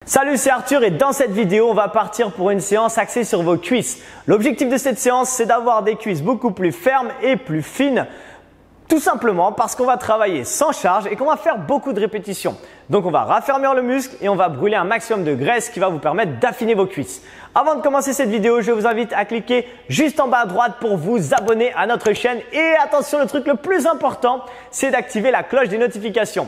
Salut, c'est Arthur et dans cette vidéo, on va partir pour une séance axée sur vos cuisses. L'objectif de cette séance, c'est d'avoir des cuisses beaucoup plus fermes et plus fines. Tout simplement parce qu'on va travailler sans charge et qu'on va faire beaucoup de répétitions. Donc on va raffermir le muscle et on va brûler un maximum de graisse qui va vous permettre d'affiner vos cuisses. Avant de commencer cette vidéo, je vous invite à cliquer juste en bas à droite pour vous abonner à notre chaîne. Et attention, le truc le plus important, c'est d'activer la cloche des notifications.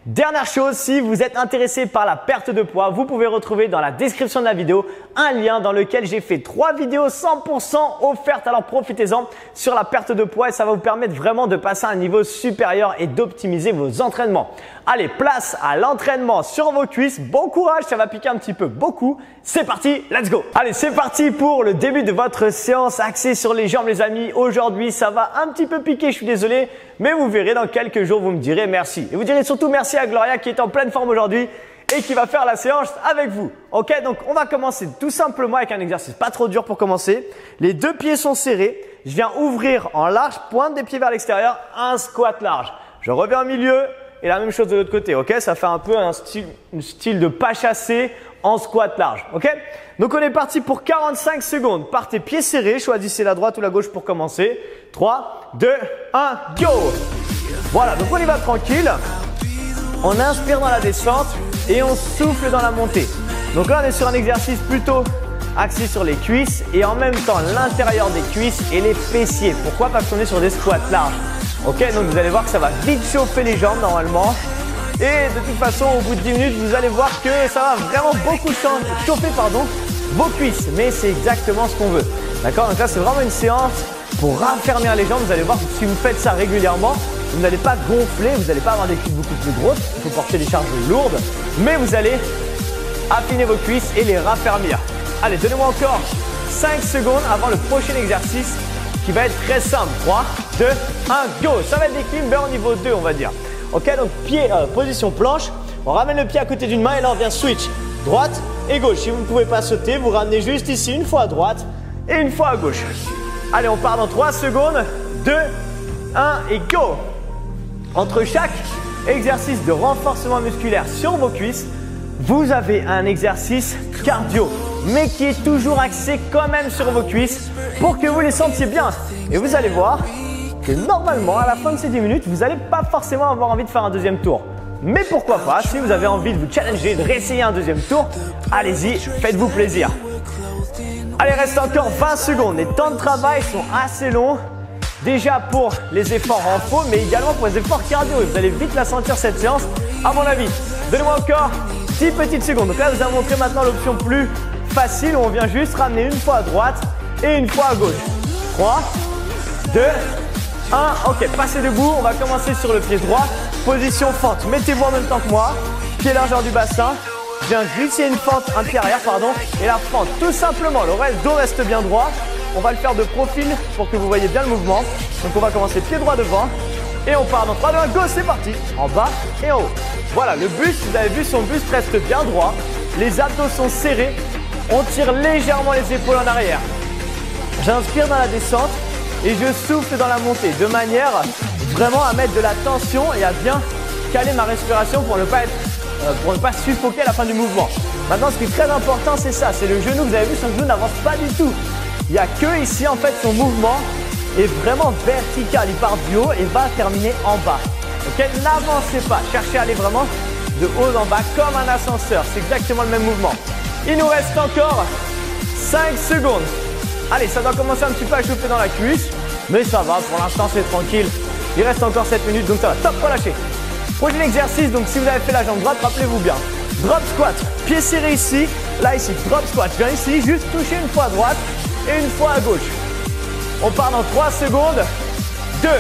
Dernière chose, si vous êtes intéressé par la perte de poids, vous pouvez retrouver dans la description de la vidéo un lien dans lequel j'ai fait 3 vidéos 100% offertes. Alors profitez-en sur la perte de poids et ça va vous permettre vraiment de passer à un niveau supérieur et d'optimiser vos entraînements. Allez, place à l'entraînement sur vos cuisses. Bon courage, ça va piquer un petit peu beaucoup. C'est parti, let's go! Allez, c'est parti pour le début de votre séance axée sur les jambes les amis. Aujourd'hui, ça va un petit peu piquer, je suis désolé, mais vous verrez dans quelques jours, vous me direz merci. Et vous direz surtout merci à Gloria qui est en pleine forme aujourd'hui et qui va faire la séance avec vous. Ok, donc on va commencer tout simplement avec un exercice pas trop dur pour commencer. Les deux pieds sont serrés. Je viens ouvrir en large, pointe des pieds vers l'extérieur, un squat large. Je reviens au milieu et la même chose de l'autre côté. Ok, ça fait un peu un style de pas chassé en squat large. Ok, donc on est parti pour 45 secondes. Partez pieds serrés, choisissez la droite ou la gauche pour commencer. 3, 2, 1, go! Voilà, donc on y va tranquille. On inspire dans la descente et on souffle dans la montée. Donc là, on est sur un exercice plutôt axé sur les cuisses et en même temps l'intérieur des cuisses et les fessiers. Pourquoi? Parce qu'on est sur des squats larges. Ok, donc vous allez voir que ça va vite chauffer les jambes normalement. Et de toute façon, au bout de 10 minutes, vous allez voir que ça va vraiment beaucoup chauffer vos cuisses. Mais c'est exactement ce qu'on veut. D'accord? Donc là, c'est vraiment une séance pour raffermir les jambes. Vous allez voir que si vous faites ça régulièrement, vous n'allez pas gonfler, vous n'allez pas avoir des cuisses beaucoup plus grosses. Il faut porter des charges lourdes. Mais vous allez affiner vos cuisses et les raffermir. Allez, donnez-moi encore 5 secondes avant le prochain exercice qui va être très simple. 3, 2, 1, go! Ça va être des climbers au niveau 2, on va dire. Ok, donc position planche. On ramène le pied à côté d'une main et là, on vient switch. Droite et gauche. Si vous ne pouvez pas sauter, vous ramenez juste ici une fois à droite et une fois à gauche. Allez, on part dans 3 secondes. 2, 1 et go! Entre chaque exercice de renforcement musculaire sur vos cuisses, vous avez un exercice cardio, mais qui est toujours axé quand même sur vos cuisses pour que vous les sentiez bien. Et vous allez voir que normalement, à la fin de ces 10 minutes, vous n'allez pas forcément avoir envie de faire un deuxième tour. Mais pourquoi pas, si vous avez envie de vous challenger, de réessayer un deuxième tour, allez-y, faites-vous plaisir. Allez, reste encore 20 secondes. Les temps de travail sont assez longs. Déjà pour les efforts en faux, mais également pour les efforts cardio. Et vous allez vite la sentir cette séance, à mon avis. Donnez-moi encore 10 petites secondes. Donc là, je vous ai montré maintenant l'option plus facile où on vient juste ramener une fois à droite et une fois à gauche. 3, 2, 1. Ok, passez debout. On va commencer sur le pied droit. Position fente. Mettez-vous en même temps que moi. Pied largeur du bassin. Je viens glisser une fente, un pied arrière, pardon. Et la fente, tout simplement. Le dos reste bien droit. On va le faire de profil pour que vous voyez bien le mouvement. Donc on va commencer pied droit devant et on part dans 3, 2, 1, go, c'est parti. En bas et en haut. Voilà, le buste, vous avez vu, son buste reste bien droit. Les abdos sont serrés. On tire légèrement les épaules en arrière. J'inspire dans la descente et je souffle dans la montée de manière vraiment à mettre de la tension et à bien caler ma respiration pour ne pas suffoquer à la fin du mouvement. Maintenant, ce qui est très important, c'est ça, c'est le genou. Vous avez vu, son genou n'avance pas du tout. Il n'y a que ici, en fait, son mouvement est vraiment vertical. Il part du haut et va terminer en bas. Ok, n'avancez pas. Cherchez à aller vraiment de haut en bas comme un ascenseur. C'est exactement le même mouvement. Il nous reste encore 5 secondes. Allez, ça doit commencer un petit peu à chauffer dans la cuisse. Mais ça va, pour l'instant, c'est tranquille. Il reste encore 7 minutes, donc ça va. Top, relâchez. Prochain exercice, donc si vous avez fait la jambe droite, rappelez-vous bien. Drop squat. Pied serré ici. Là, ici. Drop squat. Je viens ici, juste toucher une fois à droite et une fois à gauche. On part dans 3 secondes. 2, 1,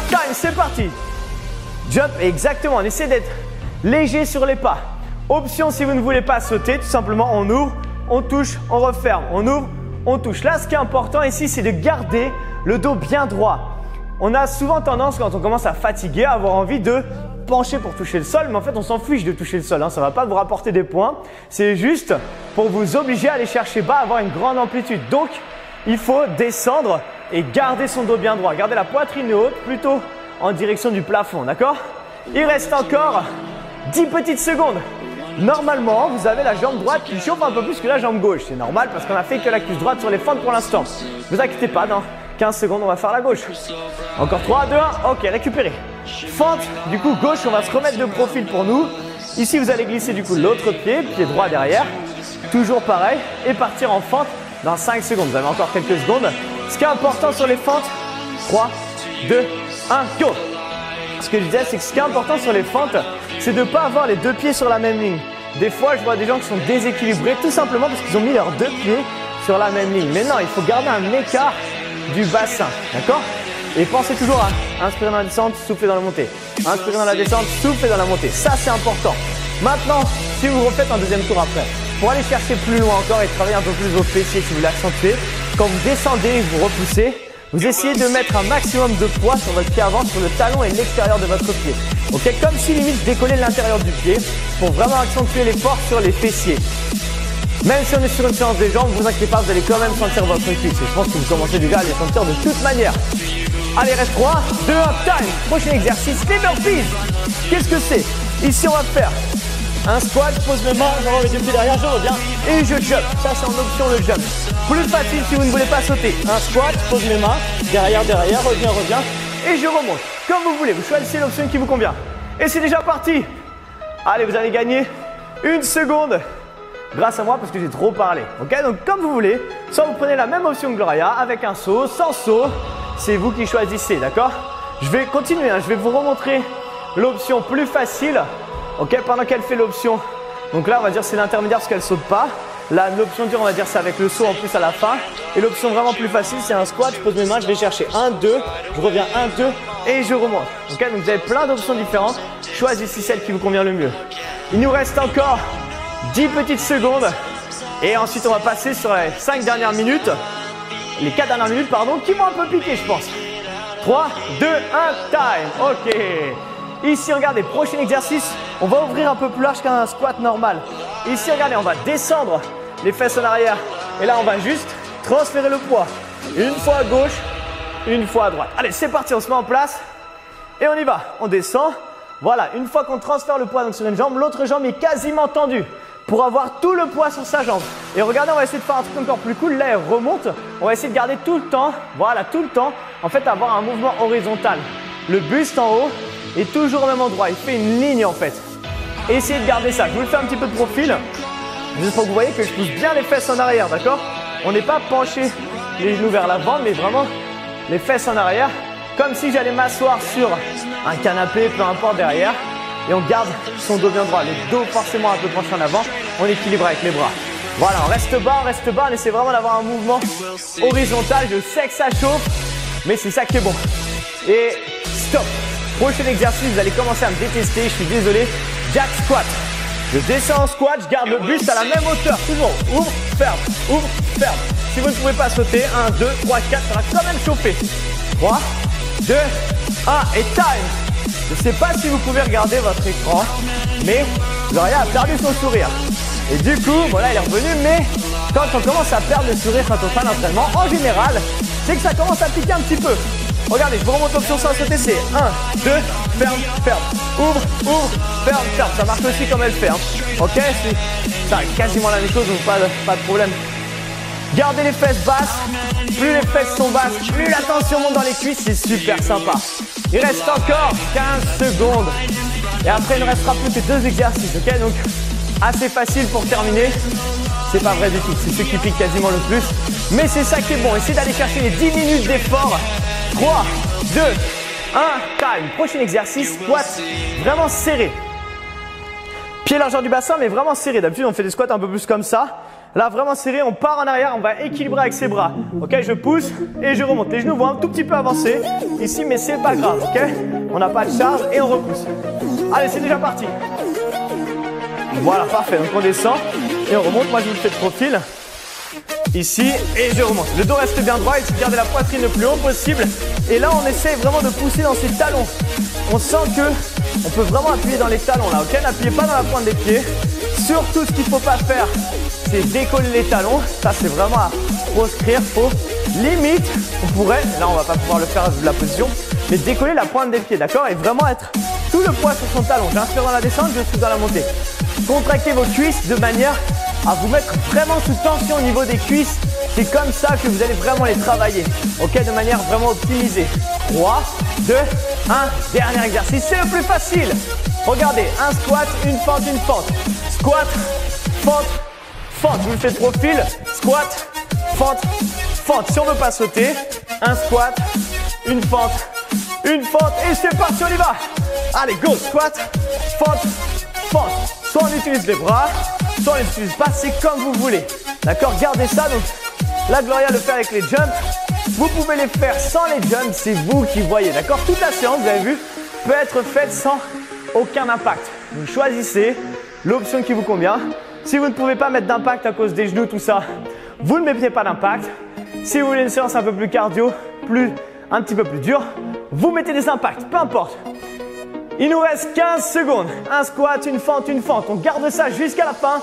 time, c'est parti. Jump, exactement. On essaie d'être léger sur les pas. Option si vous ne voulez pas sauter, tout simplement on ouvre, on touche, on referme. On ouvre, on touche. Là, ce qui est important ici, c'est de garder le dos bien droit. On a souvent tendance, quand on commence à fatiguer, à avoir envie de pencher pour toucher le sol, mais en fait, on s'en fiche de toucher le sol. Ça ne va pas vous rapporter des points. C'est juste pour vous obliger à aller chercher bas, avoir une grande amplitude. Donc, il faut descendre et garder son dos bien droit. Garder la poitrine haute, plutôt en direction du plafond, d'accord? Il reste encore 10 petites secondes. normalement, vous avez la jambe droite qui chauffe un peu plus que la jambe gauche. C'est normal parce qu'on a fait que la cuisse droite sur les fentes pour l'instant. Ne vous inquiétez pas, dans 15 secondes, on va faire la gauche. Encore 3, 2, 1. Ok, récupérez. Fente, du coup, gauche, on va se remettre de profil pour nous. Ici, vous allez glisser du coup l'autre pied, pied droit derrière. Toujours pareil. Et partir en fente dans 5 secondes. Vous avez encore quelques secondes. Ce qui est important sur les fentes, 3, 2, 1, go! Ce que je disais, c'est que ce qui est important sur les fentes, c'est de ne pas avoir les deux pieds sur la même ligne. Des fois, je vois des gens qui sont déséquilibrés tout simplement parce qu'ils ont mis leurs deux pieds sur la même ligne. Mais non, il faut garder un écart du bassin, d'accord? Et pensez toujours à inspirer dans la descente, souffler dans la montée. Inspirer dans la descente, souffler dans la montée. Ça, c'est important. Maintenant, si vous refaites un deuxième tour après, pour aller chercher plus loin encore et travailler un peu plus vos fessiers si vous l'accentuez, quand vous descendez et vous repoussez, vous essayez de mettre un maximum de poids sur votre pied avant, sur le talon et l'extérieur de votre pied. Ok, comme si limite décoller l'intérieur du pied pour vraiment accentuer l'effort sur les fessiers. Même si on est sur une séance des jambes, vous inquiétez pas, vous allez quand même sentir votre cuisse. Et je pense que vous commencez déjà à les sentir de toute manière. Allez, reste 3, 2, 1, time. Prochain exercice, les burpees. Qu'est-ce que c'est? Ici, on va faire un squat, je pose mes mains, j'envoie mes deux pieds derrière, je reviens et je jump. Ça, c'est en option le jump. Plus facile si vous ne voulez pas sauter. Un squat, je pose mes mains, derrière, reviens et je remonte. Comme vous voulez, vous choisissez l'option qui vous convient. Et c'est déjà parti. Allez, vous allez gagner 1 seconde grâce à moi parce que j'ai trop parlé. Ok, donc comme vous voulez, soit vous prenez la même option que Gloria avec un saut, sans saut, c'est vous qui choisissez, d'accord? Je vais continuer, je vais vous remontrer l'option plus facile. Ok, pendant qu'elle fait l'option, donc là on va dire c'est l'intermédiaire parce qu'elle saute pas. Là l'option dure on va dire c'est avec le saut en plus à la fin. Et l'option vraiment plus facile c'est un squat, je pose mes mains, je vais chercher 1, 2, je reviens 1, 2 et je remonte. Ok, donc vous avez plein d'options différentes, choisissez celle qui vous convient le mieux. Il nous reste encore 10 petites secondes et ensuite on va passer sur les 5 dernières minutes, les 4 dernières minutes pardon, qui vont un peu piquer je pense. 3, 2, 1, time. Ok. Ici, regardez, prochain exercice, on va ouvrir un peu plus large qu'un squat normal. Ici, regardez, on va descendre les fesses en arrière. Et là, on va juste transférer le poids. Une fois à gauche, une fois à droite. Allez, c'est parti, on se met en place. Et on y va, on descend. Voilà, une fois qu'on transfère le poids donc, sur une jambe, l'autre jambe est quasiment tendue pour avoir tout le poids sur sa jambe. Et regardez, on va essayer de faire un truc encore plus cool. Là, elle remonte. On va essayer de garder tout le temps, voilà, tout le temps, en fait, avoir un mouvement horizontal. Le buste en haut est toujours au même endroit. Il fait une ligne en fait. Essayez de garder ça. Je vous le fais un petit peu de profil. Juste pour que vous voyez que je pousse bien les fesses en arrière, d'accord? On n'est pas penché les genoux vers l'avant, mais vraiment les fesses en arrière. Comme si j'allais m'asseoir sur un canapé, peu importe derrière. Et on garde son dos bien droit. Le dos forcément un peu penché en avant. On équilibre avec les bras. Voilà, on reste bas. On essaie vraiment d'avoir un mouvement horizontal. Je sais que ça chauffe, mais c'est ça qui est bon. Et stop. Prochain exercice, vous allez commencer à me détester, je suis désolé. Jack squat. Je descends en squat, je garde le buste à la même hauteur. Toujours. Ouvre, ferme, ouvre, ferme. Si vous ne pouvez pas sauter, 1, 2, 3, 4, ça va quand même chauffer. 3, 2, 1 et time. Je ne sais pas si vous pouvez regarder votre écran, mais Gloria a perdu son sourire. Et du coup, voilà, il est revenu, mais quand on commence à perdre le sourire quand on fait l'entraînement, en général, c'est que ça commence à piquer un petit peu. Regardez, je vous remonte l'option sans sauter, c'est 1, 2, ferme, ferme, ouvre, ouvre, ferme, ferme. Ça marche aussi comme elle fait. Hein. Ok, c'est quasiment la même chose, donc pas de problème. Gardez les fesses basses. Plus les fesses sont basses, plus la tension monte dans les cuisses, c'est super sympa. Il reste encore 15 secondes. Et après, il ne restera plus que 2 exercices. Ok, donc assez facile pour terminer. C'est pas vrai du tout, c'est ceux qui piquent quasiment le plus. Mais c'est ça qui est bon, essayez d'aller chercher les 10 minutes d'effort. 3, 2, 1, time. Prochain exercice, squat vraiment serré. Pied largeur du bassin, mais vraiment serré. D'habitude, on fait des squats un peu plus comme ça. Là, vraiment serré, on part en arrière, on va équilibrer avec ses bras. Ok, je pousse et je remonte. Les genoux vont un tout petit peu avancer ici, mais c'est pas grave, ok? On n'a pas de charge et on repousse. Allez, c'est déjà parti. Voilà, parfait. Donc on descend et on remonte. Moi, je vous le fais de profil. Ici, et je remonte. Le dos reste bien droit, il faut garder la poitrine le plus haut possible. Et là, on essaye vraiment de pousser dans ses talons. On sent que on peut vraiment appuyer dans les talons là, ok? N'appuyez pas dans la pointe des pieds. Surtout, ce qu'il ne faut pas faire, c'est décoller les talons. Ça, c'est vraiment à proscrire. Faut limite, on pourrait, là, on va pas pouvoir le faire vu la position, mais décoller la pointe des pieds, d'accord? Et vraiment être tout le poids sur son talon. J'inspire dans la descente, je souffle dans la montée. contracter vos cuisses de manière à vous mettre vraiment sous tension au niveau des cuisses. C'est comme ça que vous allez vraiment les travailler. Ok, de manière vraiment optimisée. 3, 2, 1. Dernier exercice, c'est le plus facile. Regardez, un squat, une fente, une fente. Squat, fente, fente. Je vous le fais de profil. Squat, fente, fente. Si on ne veut pas sauter, un squat, une fente, et c'est parti, on y va. Allez, go, squat, fente, fente. Soit on utilise les bras, soit on n'utilise pas, c'est comme vous voulez. D'accord, gardez ça. Donc là, Gloria le fait avec les jumps. Vous pouvez les faire sans les jumps, c'est vous qui voyez. D'accord, toute la séance, vous avez vu, peut être faite sans aucun impact. Vous choisissez l'option qui vous convient. Si vous ne pouvez pas mettre d'impact à cause des genoux, tout ça, vous ne mettez pas d'impact. Si vous voulez une séance un peu plus cardio, un petit peu plus dure, vous mettez des impacts, peu importe. Il nous reste 15 secondes. Un squat, une fente, une fente. On garde ça jusqu'à la fin.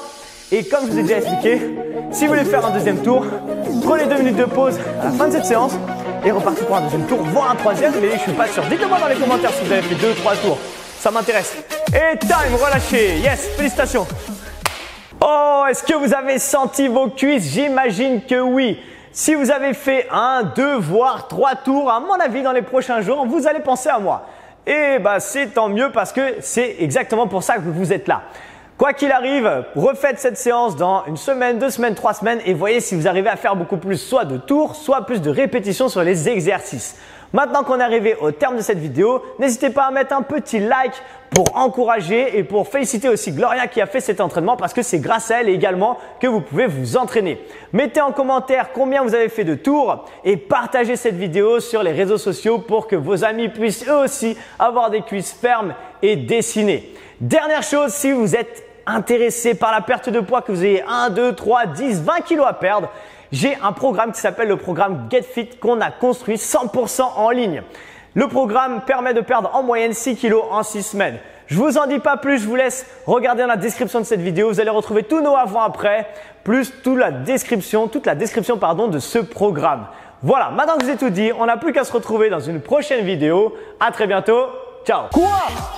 Et comme je vous ai déjà expliqué, si vous voulez faire un deuxième tour, prenez 2 minutes de pause à la fin de cette séance et repartez pour un deuxième tour, voire un troisième. Mais je ne suis pas sûr. Dites-le moi dans les commentaires si vous avez fait 2 ou 3 tours. Ça m'intéresse. Et time, relâchez. Yes, félicitations. Oh, est-ce que vous avez senti vos cuisses? J'imagine que oui. Si vous avez fait 1, 2, voire 3 tours, à mon avis, dans les prochains jours, vous allez penser à moi. Et bah, c'est tant mieux parce que c'est exactement pour ça que vous êtes là. Quoi qu'il arrive, refaites cette séance dans une semaine, 2 semaines, 3 semaines et voyez si vous arrivez à faire beaucoup plus soit de tours, soit plus de répétitions sur les exercices. Maintenant qu'on est arrivé au terme de cette vidéo, n'hésitez pas à mettre un petit like pour encourager et pour féliciter aussi Gloria qui a fait cet entraînement parce que c'est grâce à elle également que vous pouvez vous entraîner. Mettez en commentaire combien vous avez fait de tours et partagez cette vidéo sur les réseaux sociaux pour que vos amis puissent eux aussi avoir des cuisses fermes et dessinées. Dernière chose, si vous êtes intéressé par la perte de poids, que vous ayez 1, 2, 3, 10, 20 kilos à perdre, j'ai un programme qui s'appelle le programme Get Fit qu'on a construit 100% en ligne. Le programme permet de perdre en moyenne 6 kilos en 6 semaines. Je vous en dis pas plus, je vous laisse regarder dans la description de cette vidéo. Vous allez retrouver tous nos avant-après, plus toute la description de ce programme. Voilà, maintenant que je vous ai tout dit, on n'a plus qu'à se retrouver dans une prochaine vidéo. À très bientôt. Ciao. Quoi?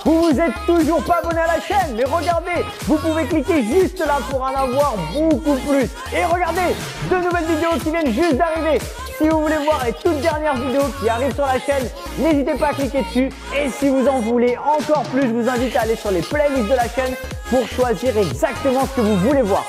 Vous êtes toujours pas abonné à la chaîne? Mais regardez, vous pouvez cliquer juste là pour en avoir beaucoup plus. Et regardez, 2 nouvelles vidéos qui viennent juste d'arriver. Si vous voulez voir les toutes dernières vidéos qui arrivent sur la chaîne, n'hésitez pas à cliquer dessus. Et si vous en voulez encore plus, je vous invite à aller sur les playlists de la chaîne pour choisir exactement ce que vous voulez voir.